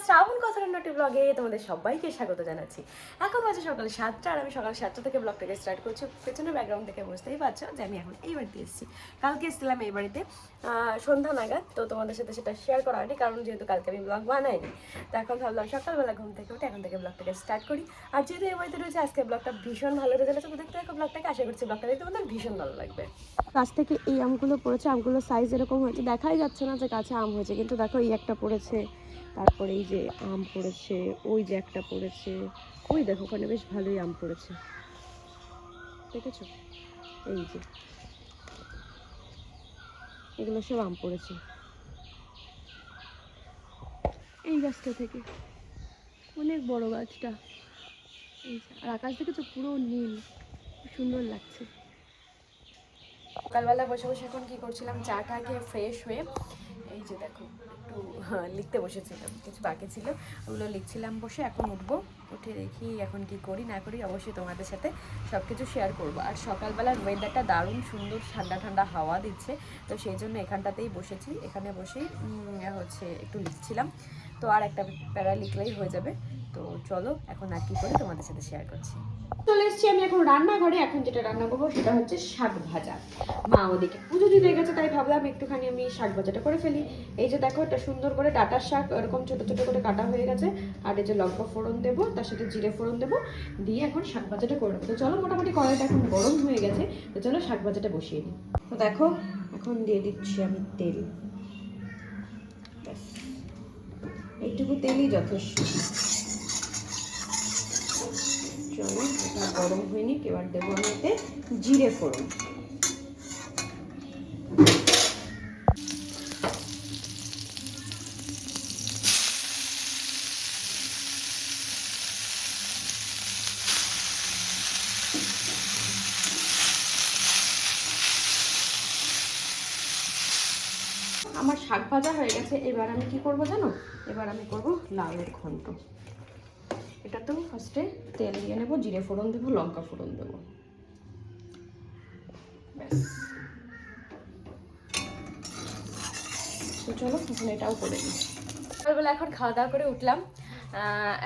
শ্রাবণ কথার নটি ব্লগে তোমাদের সবাইকে স্বাগত জানাচ্ছি। এখন বাজে সকাল 7টা আর আমি সকাল 7টা থেকে ব্লগটাকে স্টার্ট করছি। পেছনের ব্যাকগ্রাউন্ড থেকে বুঝতেই পারছো যে আমি এখন এই বাড়িতে এসেছি। কালকে এসেছিলাম এই বাড়িতে সন্ধ্যা নাগাদ, তো তোমাদের সাথে সেটা শেয়ার করা হয়নি কারণ যেহেতু কালকে আমি ব্লগ বানাইনি। তো এখন ভাবলাম সকালবেলা ঘুম থেকে উঠে এখন থেকে ব্লগটাকে স্টার্ট করি। আর যেহেতু এই বাড়িতে রয়েছে আজকে ব্লগটা ভীষণ ভালো রেজাল্ট আছে, দেখতে দেখো ব্লগটাকে, আশা করছি ব্লগটা দেখতে তোমাদের ভীষণ ভালো লাগবে। গাছ থেকে এই আমগুলো পড়েছে, আমগুলোর সাইজ এরকম হয়েছে, দেখাই যাচ্ছে না যে গাছে আম হয়েছে, কিন্তু দেখো এই একটা পড়েছে, তারপরে এই যে আম পড়েছে, ওই যে একটা পড়েছে, ওই দেখো ওখানে বেশ ভালোই আম পড়েছে, দেখেছো? এই যে এগুলো সব আম পড়েছে এই গাছটা থেকে, অনেক বড় গাছটা। এই যে আর আকাশ দেখেছো, পুরো নীল, সুন্দর লাগছে। সকালবেলা বসে বসে এখন কি করছিলাম, চাটা খেয়ে ফ্রেশ হয়ে এই যে দেখো একটু লিখতে বসেছিলাম, কিছু বাকি ছিল ওগুলো লিখছিলাম বসে। এখন উঠবো, উঠে দেখি এখন কি করি না করি, অবশ্যই তোমাদের সাথে সব কিছু শেয়ার করবো। আর সকালবেলার ওয়েদারটা দারুণ সুন্দর, ঠান্ডা ঠান্ডা হাওয়া দিচ্ছে, তো সেই জন্য এখানটাতেই বসেছি। এখানে বসেই হচ্ছে একটু লিখছিলাম, তো আর একটা প্যারা লিখলেই হয়ে যাবে। তো চলো এখন আর কি করে তোমাদের সাথে শেয়ার করছি। চলে এসেছি আমি এখন রান্নাঘরে। এখন যেটা রান্না করবো সেটা হচ্ছে শাক ভাজা। মা ওদিকে পুজো দিতে গেছে, তাই ভাবলাম একটুখানি আমি শাক ভাজাটা করে ফেলি। এই যে দেখো এটা সুন্দর করে ডাঁটার শাক এরকম ছোট ছোট করে কাটা হয়ে গেছে, আর এই যে লঙ্কা ফোড়ন দেবো, তার সাথে জিরে ফোড়ন দেবো, দিয়ে এখন শাক ভাজাটা করে নেবো। তো চলো, মোটামুটি কড়াইটা এখন গরম হয়ে গেছে, তো চলো শাক ভাজাটা বসিয়ে দিই। তো দেখো এখন দিয়ে দিচ্ছি আমি তেল, এইটুকু তেলই যথেষ্ট। চলো এটা গরম হয়নি, এবার দেবো আমি এতে জিরে ফোড়ন। আমার শাক ভাজা হয়ে গেছে, এবার আমি কি করব জানো, এবার আমি করব লাউয়ের ঘন্ট। এটা তো ফার্স্টে তেল দিয়ে নেবো, জিরে ফোড়ন দেবো, লঙ্কা ফোড়ন দেবো, ব্যাস। তো চলো এখন এটাও করে দিই। সকালবেলা এখন খাওয়া দাওয়া করে উঠলাম।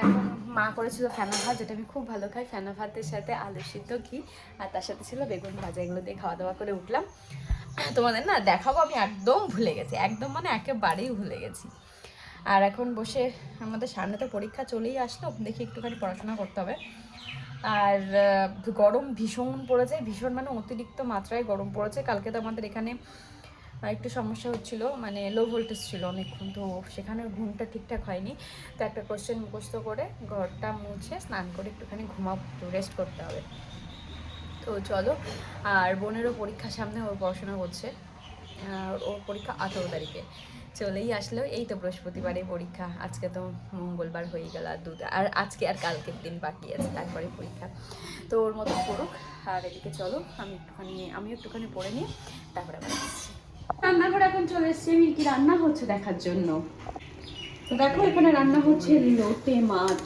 এখন মা করেছিল ফেনা ভাত, যেটা আমি খুব ভালো খাই। ফেনা ভাতের সাথে আলু সিদ্ধ, ঘি, আর তার সাথে ছিল বেগুন ভাজা। এগুলো দিয়ে খাওয়া দাওয়া করে উঠলাম। তোমাদের না দেখাবো, আমি একদম ভুলে গেছি, একদম মানে একেবারেই ভুলে গেছি। আর এখন বসে আমাদের সামনে তো পরীক্ষা চলেই আসলো, দেখি একটুখানি পড়াশোনা করতে হবে। আর গরম ভীষণ পড়েছে, ভীষণ মানে অতিরিক্ত মাত্রায় গরম পড়েছে। কালকে তো আমাদের এখানে একটু সমস্যা হচ্ছিল, মানে লো ভোল্টেজ ছিল অনেকক্ষণ, তো সেখানে ঘুমটা ঠিকঠাক হয়নি। তো একটা কোশ্চেন মুখস্থ করে ঘরটা মুছে স্নান করে একটুখানি ঘুমাবো, রেস্ট করতে হবে। তো চলো, আর বোনেরও পরীক্ষা সামনে, ওর পড়াশোনা করছে। ওর পরীক্ষা 18 তারিখে, চলেই আসলো। এই তো বৃহস্পতিবারে পরীক্ষা, আজকে তো মঙ্গলবার হয়ে গেল, আর আজকে আর কালকের দিন বাকি আছে, তারপরে পরীক্ষা। তো ওর মতো পড়ুক। আর এদিকে চলো আমি একটুখানি পড়ে নিই, তারপরে আবার আসছি। রান্নাঘরে এখন চলে এসেছি আমি কি রান্না হচ্ছে দেখার জন্য। তো দেখো এখানে রান্না হচ্ছে লোটে মাছ,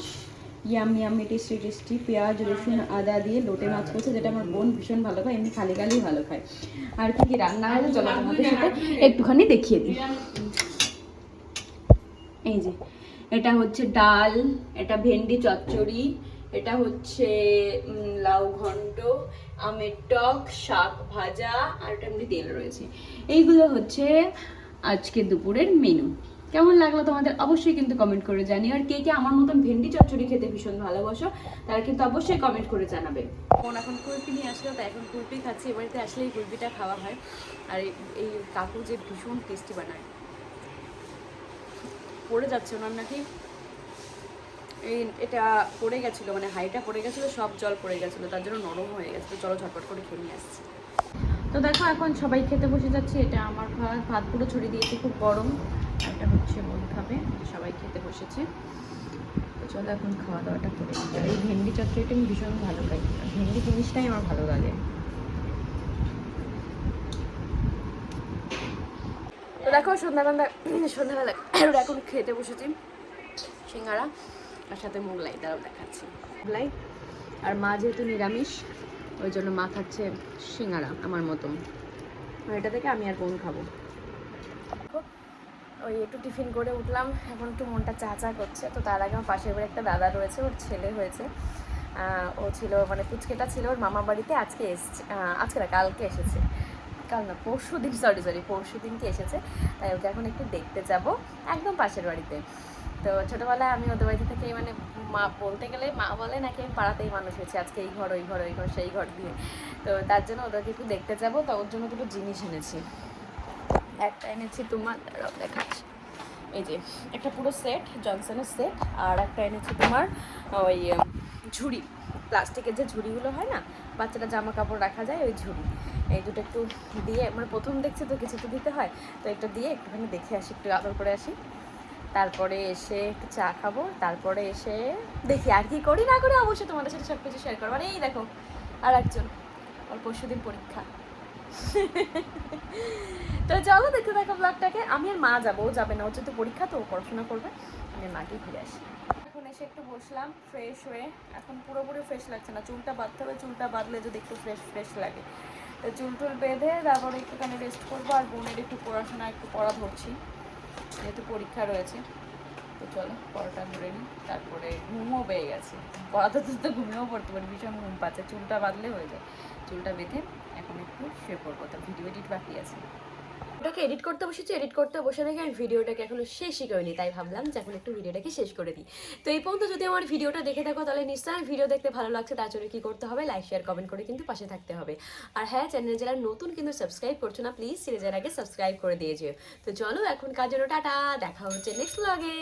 ইয়ামি টেস্টি টেস্টি, পেঁয়াজ রসুন আদা দিয়ে লোটে মাছ করছে, যেটা আমার বোন ভীষণ ভালো খায়, এমনি খালি গালেই ভালো খায়। আর কি কি রান্না হলো চলো তোমাদের সাথে একটুখানি দেখিয়ে দিই। এই যে এটা হচ্ছে ডাল, এটা ভেন্ডি চচ্চড়ি, এটা হচ্ছে লাউ ঘন্ট, আমের টক, শাক ভাজা, আর এটা এমনি তেল রয়েছে। এইগুলো হচ্ছে আজকে দুপুরের মেনু। কেমন লাগলো তোমাদের অবশ্যই কিন্তু কমেন্ট করে জানিও। আর কে কে আমার মতন ভেন্ডি চচ্চড়ি খেতে ভীষণ ভালোবাসো তারা কিন্তু অবশ্যই কমেন্ট করে জানাবে। বোন এখন কুলপি নিয়ে আসলো, তাই এখন কুলপি খাচ্ছি। এ বাড়িতে আসলে এই কুলপিটা খাওয়া হয়। আর এই কাকু যে ভীষণ টেস্টি বানায়। পড়ে যাচ্ছে ওনার নাকি, এটা পড়ে গেছিলো, মানে হাইটা পড়ে গেছিলো, সব জল পড়ে গেছিলো, তার জন্য নরম হয়ে গেছে। তো চলো ঝটপট করে খেয়ে নিয়ে আসছি। তো দেখো এখন সবাই খেতে বসে যাচ্ছে। এটা আমার ভাত পুরো ছড়িয়ে দিয়েছে, খুব গরম। এটা হচ্ছে বোন খাবে, সবাই খেতে বসেছে। তো চলো এখন খাওয়া দাওয়াটা করে নিই। আর এই ভেন্ডি চচ্চড়িটা আমি ভীষণ ভালো খাই, ভেন্ডি জিনিসটাই আমার ভালো লাগে। তো দেখো সন্ধ্যাবেলা এখন খেতে বসেছি সিঙ্গারা আর সাথে মোগলাই, তারাও দেখাচ্ছি মোগলাই। আর মা যেহেতু নিরামিষ, ওই জন্য মা খাচ্ছে সিঙ্গারা আমার মতন। আর এটা থেকে আমি আর বোন খাবো। ওই একটু টিফিন করে উঠলাম, এখন একটু মনটা চা চা করছে। তো তার আগে আমার পাশের বাড়ি একটা দাদা রয়েছে, ওর ছেলে হয়েছে। ও ছিল মানে পুচকেটা ছিল ওর মামা বাড়িতে, আজকে এসছে, আজকে না কালকে এসেছে, কাল না পরশু দিন, সরি পরশু দিনকে এসেছে। তাই ওকে এখন একটু দেখতে যাব একদম পাশের বাড়িতে। তো ছোটোবেলায় আমি ওদের বাড়িতে থেকে মানে মা বলতে গেলে মা বলে নাকি আমি পাড়াতেই মানুষ হয়েছে, আজকে এই ঘর ওই ঘর ওই ঘর সেই ঘর দিয়ে। তো তার জন্য ওদেরকে একটু দেখতে যাবো, তো ওর জন্য দুটো জিনিস এনেছি। একটা এনেছি তোমার, দাঁড়াও দেখাচ্ছি, এই যে একটা পুরো সেট, জনসনের সেট। আর একটা এনেছি তোমার ওই ঝুড়ি, প্লাস্টিকের যে ঝুড়িগুলো হয় না, বাচ্চারা জামা কাপড় রাখা যায়, ওই ঝুড়ি। এই দুটো একটু দিয়ে, মানে প্রথম দেখছি তো কিছু তো দিতে হয়, তো একটু দিয়ে একটুখানি দেখে আসি, একটু আদর করে আসি। তারপরে এসে একটু চা খাবো, তারপরে এসে দেখি আর কি করি না করি, অবশ্যই তোমাদের সাথে সব কিছু শেয়ার করবো। আর এই দেখো আর একজন, ওর পরশুদিন পরীক্ষা। তো চলো দেখতে থাকো ব্লগটাকে। আমি আর মা যাবো, ও যাবে না, ওর যেহেতু পরীক্ষা তো ও পড়াশোনা করবে, আমি আর মাকে ঘুরে আসি। এখন এসে একটু বসলাম ফ্রেশ হয়ে, এখন পুরোপুরি ফ্রেশ লাগছে না, চুলটা বাঁধতে হবে, চুলটা বাঁধলে যদি একটু ফ্রেশ ফ্রেশ লাগে। তো চুল টুল বেঁধে তারপরে একটুখানি রেস্ট করবো, আর বোনের একটু পড়াশোনা একটু পড়া ধরছি, যেহেতু পরীক্ষা রয়েছে। তো চলো পড়াটা ধরে নিই, তারপরে ঘুমও পেয়ে গেছে, পড়াতে তো ঘুমিয়েও পড়তে পারি, ভীষণ ঘুম পাচ্ছে, চুলটা বাঁধলে হয়ে যায়। চুলটা বেঁধে এখন একটু শুয়ে পড়বো, তো ভিডিও এডিট বাকি আছে। ওটাকে এডিট করতে বসেছি, এডিট করতে বসে দেখে আমি ভিডিওটাকে এখনো শেষই করিনি, তাই ভাবলাম যে এখন একটু ভিডিওটাকে শেষ করে দিই। তো এই পর্যন্ত যদি আমার ভিডিওটা দেখে থাকো তাহলে নিশ্চয়ই ভিডিও দেখতে ভালো লাগছে, তার জন্য কী করতে হবে, লাইক শেয়ার কমেন্ট করে কিন্তু পাশে থাকতে হবে। আর হ্যাঁ, চ্যানেল যারা নতুন কিন্তু সাবস্ক্রাইব করছো না, প্লিজ সিরিজের আগে সাবস্ক্রাইব করে দিয়ে যেও। তো চলো এখনকার জন্য টাটা, দেখা হচ্ছে নেক্সট ব্লগে।